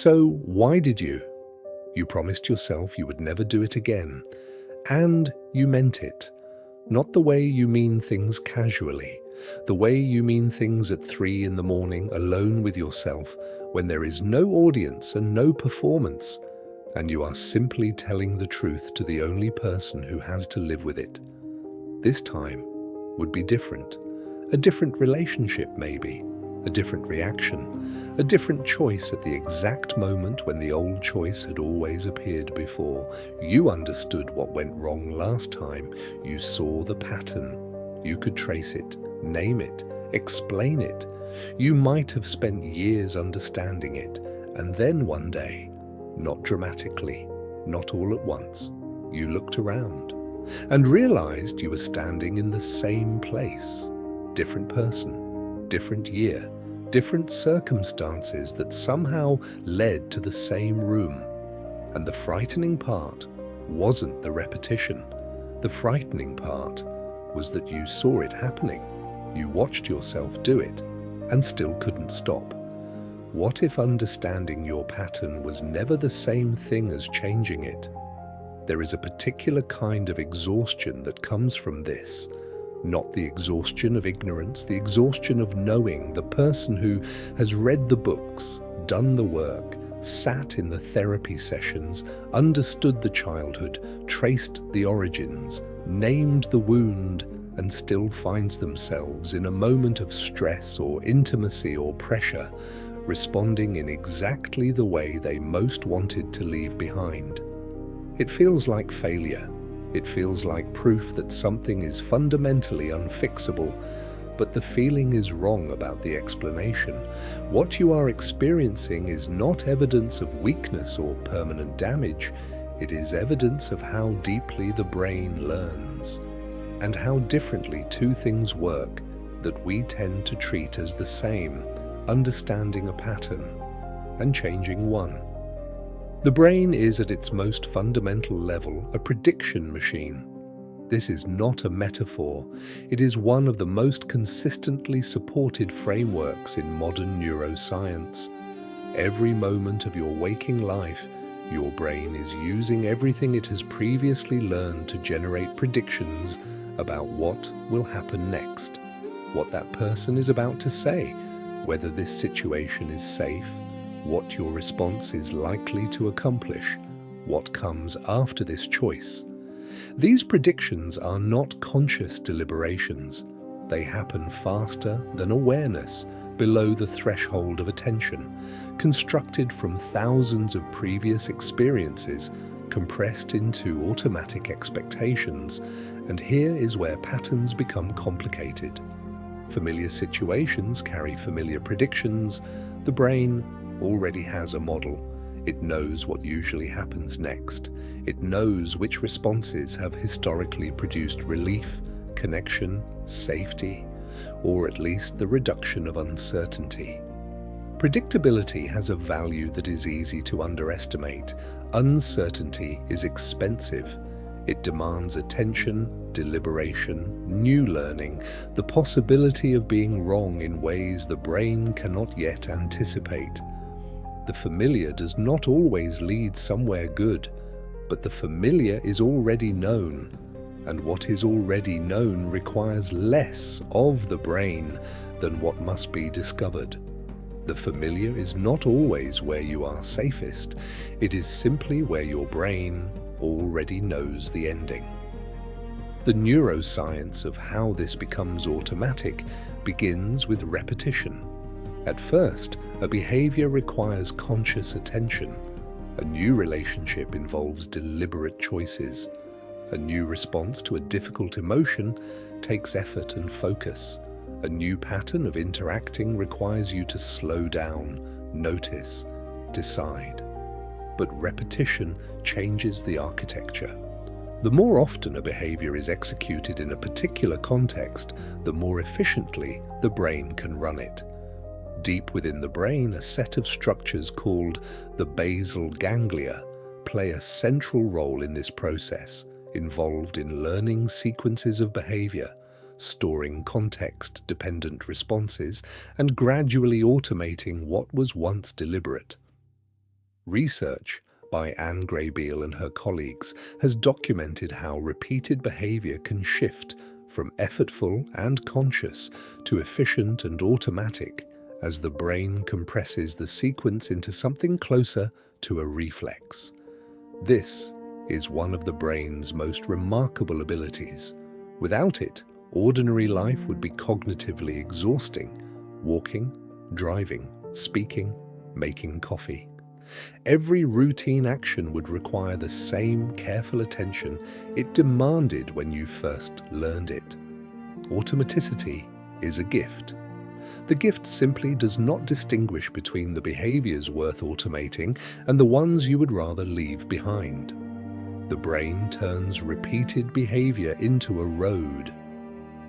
So why did you? You promised yourself you would never do it again. And you meant it. Not the way you mean things casually. The way you mean things at 3 in the morning alone with yourself when there is no audience and no performance, and you are simply telling the truth to the only person who has to live with it. This time would be different. A different relationship maybe, a different reaction, a different choice at the exact moment when the old choice had always appeared before. You understood what went wrong last time. You saw the pattern. You could trace it, name it, explain it. You might have spent years understanding it, and then one day, not dramatically, not all at once, you looked around and realized you were standing in the same place. Different person, different year, different circumstances that somehow led to the same room. And the frightening part wasn't the repetition. The frightening part was that you saw it happening. You watched yourself do it and still couldn't stop. What if understanding your pattern was never the same thing as changing it? There is a particular kind of exhaustion that comes from this. Not the exhaustion of ignorance, the exhaustion of knowing, the person who has read the books, done the work, sat in the therapy sessions, understood the childhood, traced the origins, named the wound, and still finds themselves in a moment of stress or intimacy or pressure, responding in exactly the way they most wanted to leave behind. It feels like failure. It feels like proof that something is fundamentally unfixable, but the feeling is wrong about the explanation. What you are experiencing is not evidence of weakness or permanent damage. It is evidence of how deeply the brain learns, and how differently two things work that we tend to treat as the same, understanding a pattern and changing one. The brain is at its most fundamental level a prediction machine. This is not a metaphor. It is one of the most consistently supported frameworks in modern neuroscience. Every moment of your waking life, your brain is using everything it has previously learned to generate predictions about what will happen next, what that person is about to say, whether this situation is safe, what your response is likely to accomplish, what comes after this choice. These predictions are not conscious deliberations. They happen faster than awareness, below the threshold of attention, constructed from thousands of previous experiences, compressed into automatic expectations. And here is where patterns become complicated. Familiar situations carry familiar predictions. The brain already has a model. It knows what usually happens next. It knows which responses have historically produced relief, connection, safety, or at least the reduction of uncertainty. Predictability has a value that is easy to underestimate. Uncertainty is expensive. It demands attention, deliberation, new learning, the possibility of being wrong in ways the brain cannot yet anticipate. The familiar does not always lead somewhere good, but the familiar is already known, and what is already known requires less of the brain than what must be discovered. The familiar is not always where you are safest. It is simply where your brain already knows the ending. The neuroscience of how this becomes automatic begins with repetition. At first, a behavior requires conscious attention. A new relationship involves deliberate choices. A new response to a difficult emotion takes effort and focus. A new pattern of interacting requires you to slow down, notice, decide. But repetition changes the architecture. The more often a behavior is executed in a particular context, the more efficiently the brain can run it. Deep within the brain, a set of structures called the basal ganglia play a central role in this process, involved in learning sequences of behavior, storing context-dependent responses, and gradually automating what was once deliberate. Research by Anne Graybeal and her colleagues has documented how repeated behavior can shift from effortful and conscious to efficient and automatic as the brain compresses the sequence into something closer to a reflex. This is one of the brain's most remarkable abilities. Without it, ordinary life would be cognitively exhausting. Walking, driving, speaking, making coffee. Every routine action would require the same careful attention it demanded when you first learned it. Automaticity is a gift. The gift simply does not distinguish between the behaviors worth automating and the ones you would rather leave behind. The brain turns repeated behavior into a road.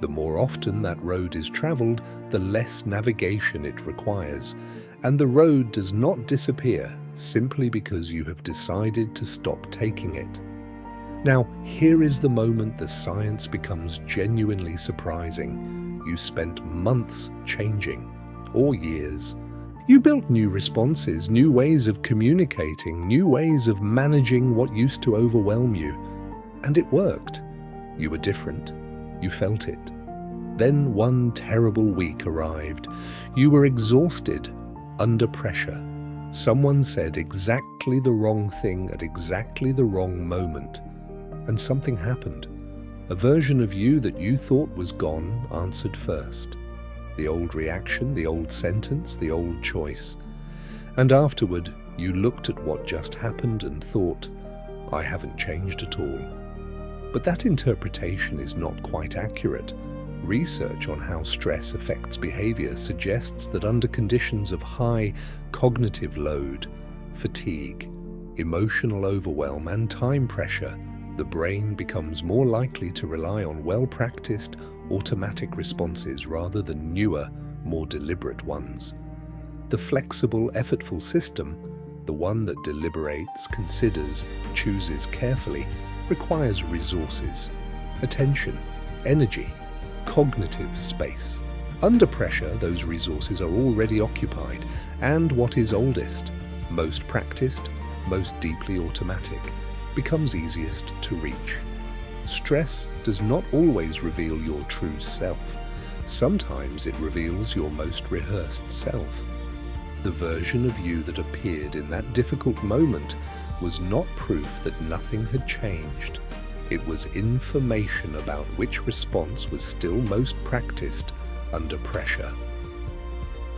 The more often that road is traveled, the less navigation it requires, and the road does not disappear simply because you have decided to stop taking it. Now, here is the moment the science becomes genuinely surprising. You spent months changing, or years. You built new responses, new ways of communicating, new ways of managing what used to overwhelm you. And it worked. You were different. You felt it. Then one terrible week arrived. You were exhausted, under pressure. Someone said exactly the wrong thing at exactly the wrong moment. And something happened. A version of you that you thought was gone answered first. The old reaction, the old sentence, the old choice. And afterward, you looked at what just happened and thought, I haven't changed at all. But that interpretation is not quite accurate. Research on how stress affects behavior suggests that under conditions of high cognitive load, fatigue, emotional overwhelm, and time pressure, the brain becomes more likely to rely on well-practiced, automatic responses rather than newer, more deliberate ones. The flexible, effortful system, the one that deliberates, considers, chooses carefully, requires resources, attention, energy, cognitive space. Under pressure, those resources are already occupied, and what is oldest, most practiced, most deeply automatic, becomes easiest to reach. Stress does not always reveal your true self. Sometimes it reveals your most rehearsed self. The version of you that appeared in that difficult moment was not proof that nothing had changed. It was information about which response was still most practiced under pressure.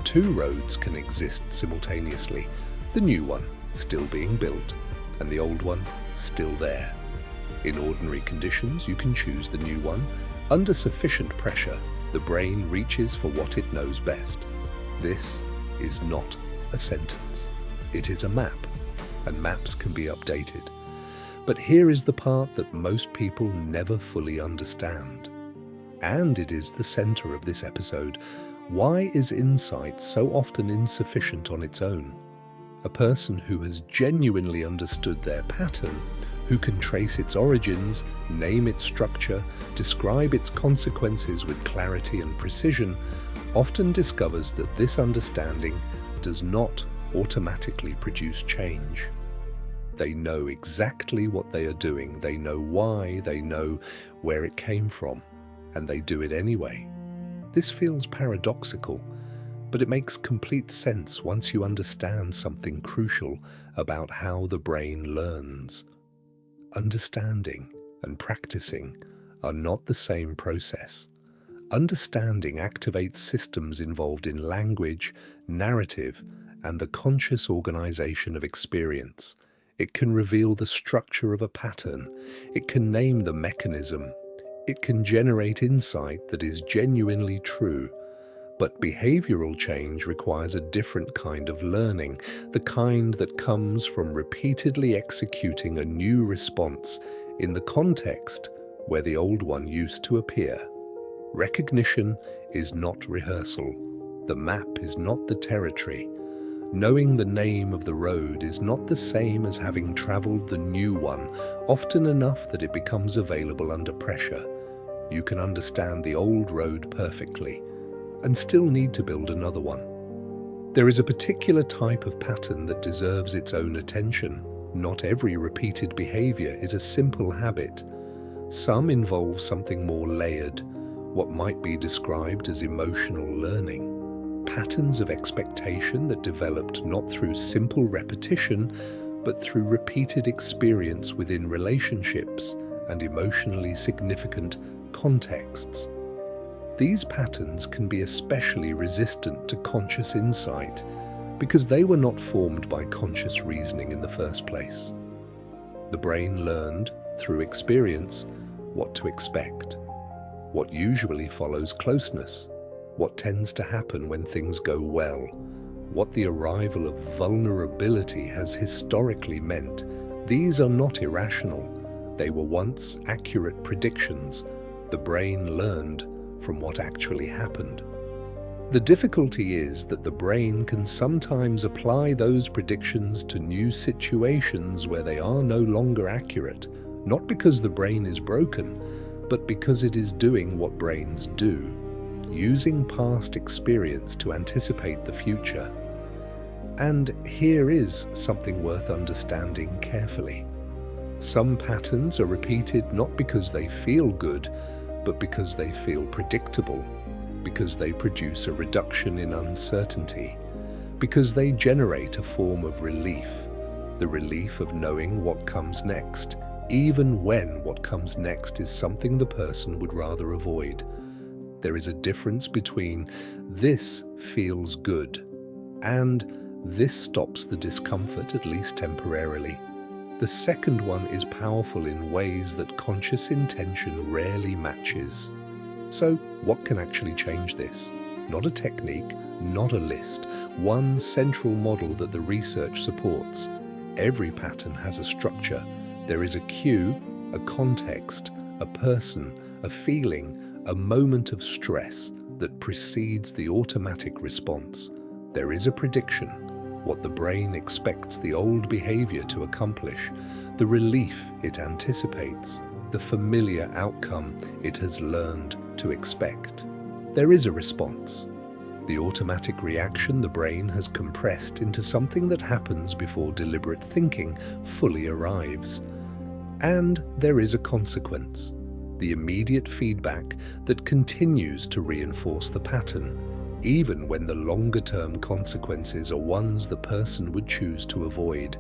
Two roads can exist simultaneously, the new one still being built, and the old one still there. In ordinary conditions, you can choose the new one. Under sufficient pressure, the brain reaches for what it knows best. This is not a sentence. It is a map, and maps can be updated. But here is the part that most people never fully understand. And it is the center of this episode. Why is insight so often insufficient on its own? A person who has genuinely understood their pattern, who can trace its origins, name its structure, describe its consequences with clarity and precision, often discovers that this understanding does not automatically produce change. They know exactly what they are doing, they know why, they know where it came from, and they do it anyway. This feels paradoxical, but it makes complete sense once you understand something crucial about how the brain learns. Understanding and practicing are not the same process. Understanding activates systems involved in language, narrative, and the conscious organization of experience. It can reveal the structure of a pattern. It can name the mechanism. It can generate insight that is genuinely true. But behavioral change requires a different kind of learning, the kind that comes from repeatedly executing a new response in the context where the old one used to appear. Recognition is not rehearsal. The map is not the territory. Knowing the name of the road is not the same as having traveled the new one, often enough that it becomes available under pressure. You can understand the old road perfectly and still need to build another one. There is a particular type of pattern that deserves its own attention. Not every repeated behavior is a simple habit. Some involve something more layered, what might be described as emotional learning. Patterns of expectation that developed not through simple repetition, but through repeated experience within relationships and emotionally significant contexts. These patterns can be especially resistant to conscious insight because they were not formed by conscious reasoning in the first place. The brain learned, through experience, what to expect, what usually follows closeness, what tends to happen when things go well, what the arrival of vulnerability has historically meant. These are not irrational. They were once accurate predictions. The brain learned from what actually happened. The difficulty is that the brain can sometimes apply those predictions to new situations where they are no longer accurate, not because the brain is broken, but because it is doing what brains do, using past experience to anticipate the future. And here is something worth understanding carefully. Some patterns are repeated not because they feel good, but because they feel predictable, because they produce a reduction in uncertainty, because they generate a form of relief, the relief of knowing what comes next, even when what comes next is something the person would rather avoid. There is a difference between "this feels good" and "this stops the discomfort, at least temporarily." The second one is powerful in ways that conscious intention rarely matches. So, what can actually change this? Not a technique, not a list, one central model that the research supports. Every pattern has a structure. There is a cue, a context, a person, a feeling, a moment of stress that precedes the automatic response. There is a prediction, what the brain expects the old behavior to accomplish, the relief it anticipates, the familiar outcome it has learned to expect. There is a response. The automatic reaction the brain has compressed into something that happens before deliberate thinking fully arrives. And there is a consequence, the immediate feedback that continues to reinforce the pattern, even when the longer-term consequences are ones the person would choose to avoid.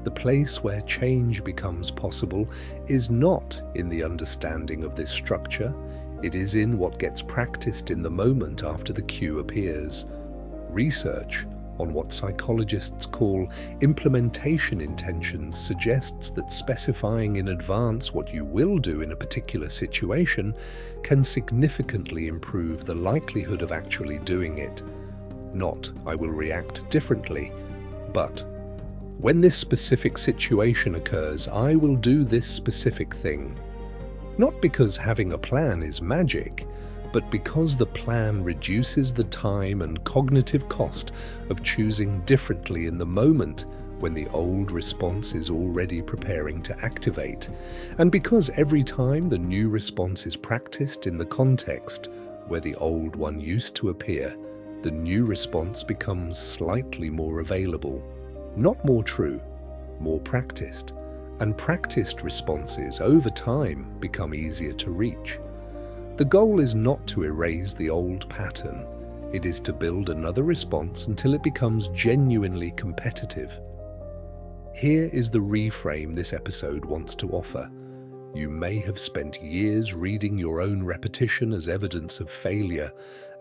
The place where change becomes possible is not in the understanding of this structure. It is in what gets practiced in the moment after the cue appears. Research on what psychologists call implementation intentions suggests that specifying in advance what you will do in a particular situation can significantly improve the likelihood of actually doing it. Not, "I will react differently," but, "When this specific situation occurs, I will do this specific thing." Not because having a plan is magic, but because the plan reduces the time and cognitive cost of choosing differently in the moment when the old response is already preparing to activate, and because every time the new response is practiced in the context where the old one used to appear, the new response becomes slightly more available. Not more true, more practiced. And practiced responses over time become easier to reach. The goal is not to erase the old pattern. It is to build another response until it becomes genuinely competitive. Here is the reframe this episode wants to offer. You may have spent years reading your own repetition as evidence of failure,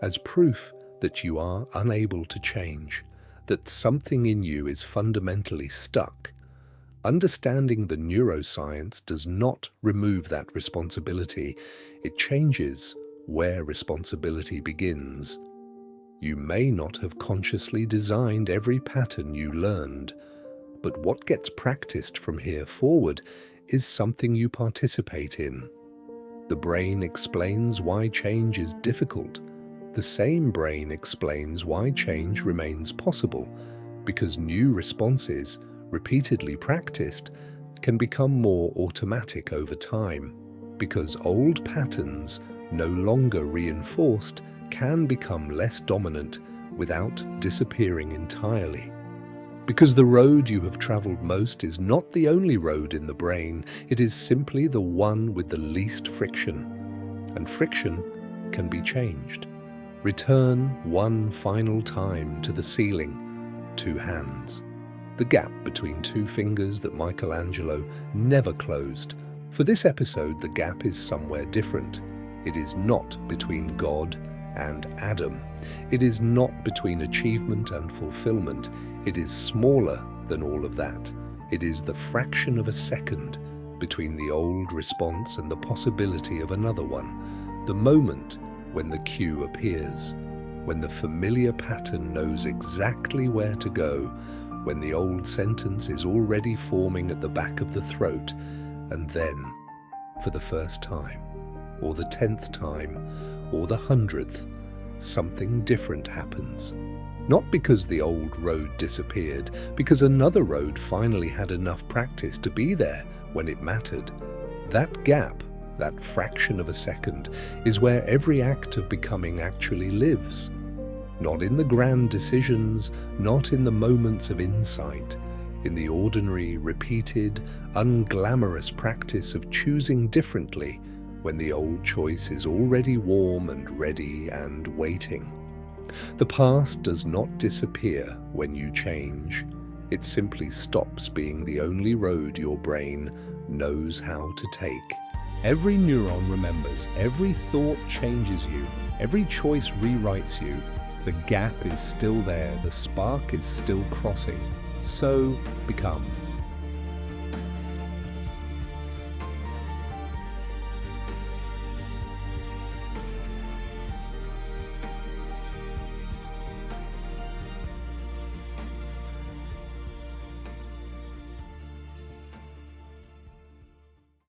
as proof that you are unable to change, that something in you is fundamentally stuck. Understanding the neuroscience does not remove that responsibility. It changes where responsibility begins. You may not have consciously designed every pattern you learned, but what gets practiced from here forward is something you participate in. The brain explains why change is difficult. The same brain explains why change remains possible, because new responses, repeatedly practiced, can become more automatic over time, because old patterns, no longer reinforced, can become less dominant without disappearing entirely. Because the road you have traveled most is not the only road in the brain, it is simply the one with the least friction. And friction can be changed. Return one final time to the ceiling, 2 hands. The gap between 2 fingers that Michelangelo never closed. For this episode, the gap is somewhere different. It is not between God and Adam. It is not between achievement and fulfillment. It is smaller than all of that. It is the fraction of a second between the old response and the possibility of another one. The moment when the cue appears, when the familiar pattern knows exactly where to go, when the old sentence is already forming at the back of the throat, and then, for the first time, or the 10th time, or the 100th, something different happens. Not because the old road disappeared, because another road finally had enough practice to be there when it mattered. That gap, that fraction of a second, is where every act of becoming actually lives. Not in the grand decisions, not in the moments of insight, in the ordinary, repeated, unglamorous practice of choosing differently when the old choice is already warm and ready and waiting. The past does not disappear when you change. It simply stops being the only road your brain knows how to take. Every neuron remembers, every thought changes you, every choice rewrites you. The gap is still there, the spark is still crossing. So become.